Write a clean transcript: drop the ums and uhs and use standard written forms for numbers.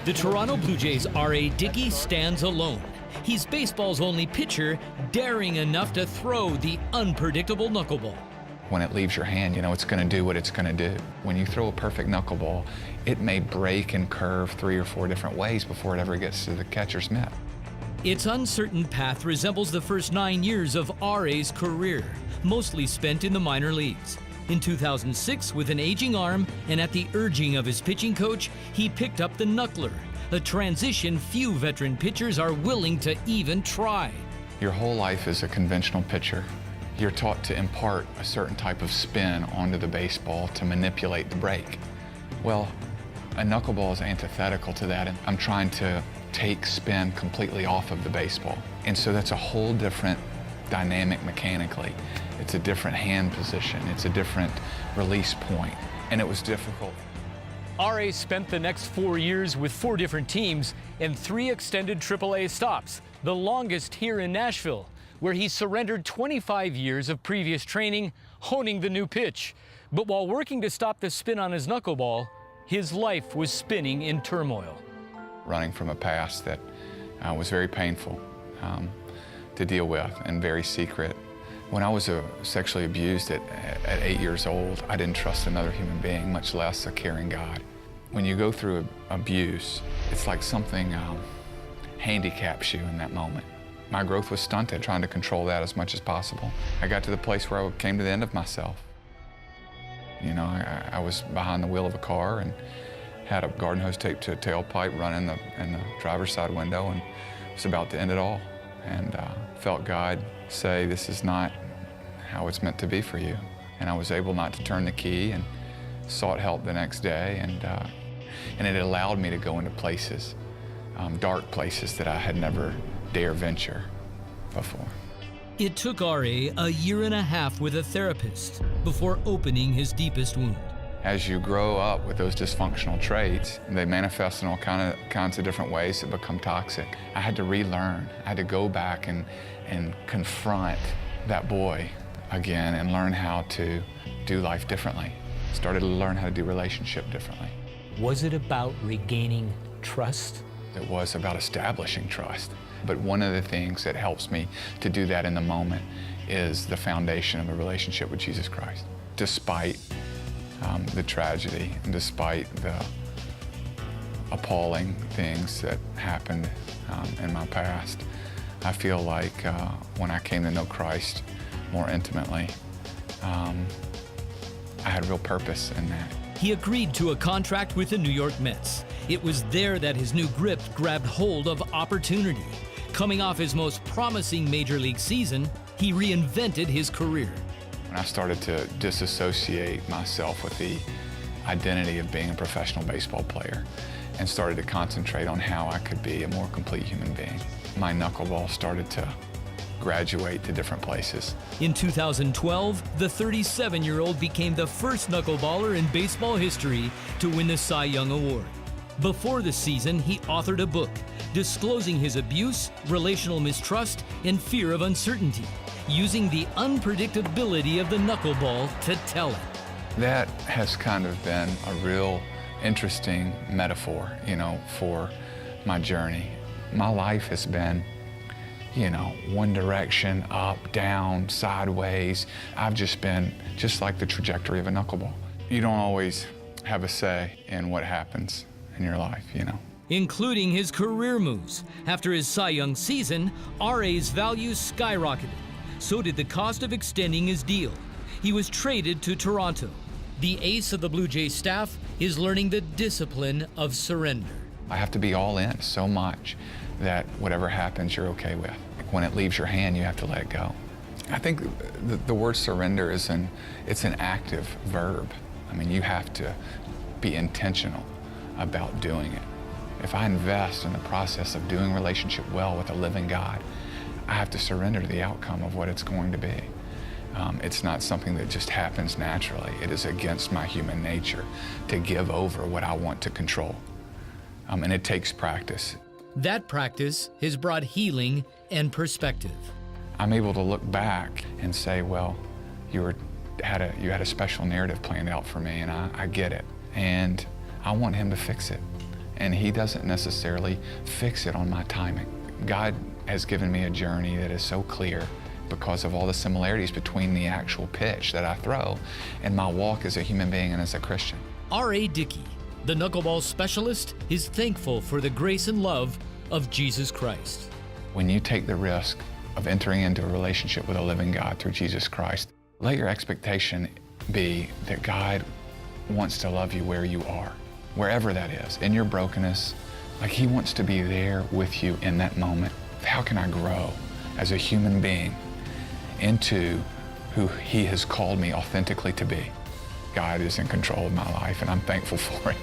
The Toronto Blue Jays' R.A. Dickey stands alone. He's baseball's only pitcher, daring enough to throw the unpredictable knuckleball. When it leaves your hand, you know it's going to do what it's going to do. When you throw a perfect knuckleball, it may break and curve 3 or 4 different ways before it ever gets to the catcher's mitt. Its uncertain path resembles the first 9 years of R.A.'s career, mostly spent in the minor leagues. In 2006, with an aging arm and at the urging of his pitching coach, he picked up the knuckler, a transition few veteran pitchers are willing to even try. Your whole life as a conventional pitcher, you're taught to impart a certain type of spin onto the baseball to manipulate the break. Well, a knuckleball is antithetical to that, and I'm trying to take spin completely off of the baseball. And so that's a whole different dynamic mechanically. It's a different hand position, it's a different release point, and it was difficult. R.A. spent the next 4 years with 4 different teams and 3 extended AAA stops, the longest here in Nashville, where he surrendered 25 years of previous training, honing the new pitch. But while working to stop the spin on his knuckleball, his life was spinning in turmoil. Running from a past that was very painful to deal with and very secret. When I was sexually abused at 8 years old, I didn't trust another human being, much less a caring God. When you go through abuse, it's like something handicaps you in that moment. My growth was stunted, trying to control that as much as possible. I got to the place where I came to the end of myself. You know, I was behind the wheel of a car and had a garden hose taped to a tailpipe running in the driver's side window, and was about to end it all. And felt God say, this is not how it's meant to be for you. And I was able not to turn the key and sought help the next day, and it allowed me to go into places, dark places that I had never dare venture before. It took R.A. a year and a half with a therapist before opening his deepest wound. As you grow up with those dysfunctional traits, they manifest in all kinds of different ways that become toxic. I had to relearn. I had to go back and confront that boy again and learn how to do life differently. Started to learn how to do relationship differently. Was it about regaining trust? It was about establishing trust. But one of the things that helps me to do that in the moment is the foundation of a relationship with Jesus Christ. Despite the tragedy, and despite the appalling things that happened in my past, I feel like when I came to know Christ more intimately, I had real purpose in that. He agreed to a contract with the New York Mets. It was there that his new grip grabbed hold of opportunity. Coming off his most promising major league season, he reinvented his career. When I started to disassociate myself with the identity of being a professional baseball player and started to concentrate on how I could be a more complete human being, my knuckleball started to graduate to different places. In 2012, the 37-year-old became the first knuckleballer in baseball history to win the Cy Young Award. Before the season, he authored a book disclosing his abuse, relational mistrust, and fear of uncertainty, using the unpredictability of the knuckleball to tell it. That has kind of been a real interesting metaphor, you know, for my journey. My life has been, you know, one direction, up, down, sideways. I've just been just like the trajectory of a knuckleball. You don't always have a say in what happens in your life, you know. Including his career moves. After his Cy Young season, R.A.'s value skyrocketed. So did the cost of extending his deal. He was traded to Toronto. The ace of the Blue Jays staff is learning the discipline of surrender. I have to be all in so much that whatever happens, you're okay with. When it leaves your hand, you have to let it go. I think the word surrender it's an active verb. I mean, you have to be intentional about doing it. If I invest in the process of doing relationship well with a living God, I have to surrender to the outcome of what it's going to be. It's not something that just happens naturally. It is against my human nature to give over what I want to control. And it takes practice. That practice has brought healing and perspective. I'm able to look back and say, well, you had a special narrative planned out for me, and I get it. And I want him to fix it. and he doesn't necessarily fix it on my timing. God has given me a journey that is so clear because of all the similarities between the actual pitch that I throw and my walk as a human being and as a Christian. R.A. Dickey, the knuckleball specialist, is thankful for the grace and love of Jesus Christ. When you take the risk of entering into a relationship with a living God through Jesus Christ, let your expectation be that God wants to love you where you are, wherever that is, in your brokenness. Like he wants to be there with you in that moment. How can I grow as a human being into who he has called me authentically to be? God is in control of my life, and I'm thankful for it.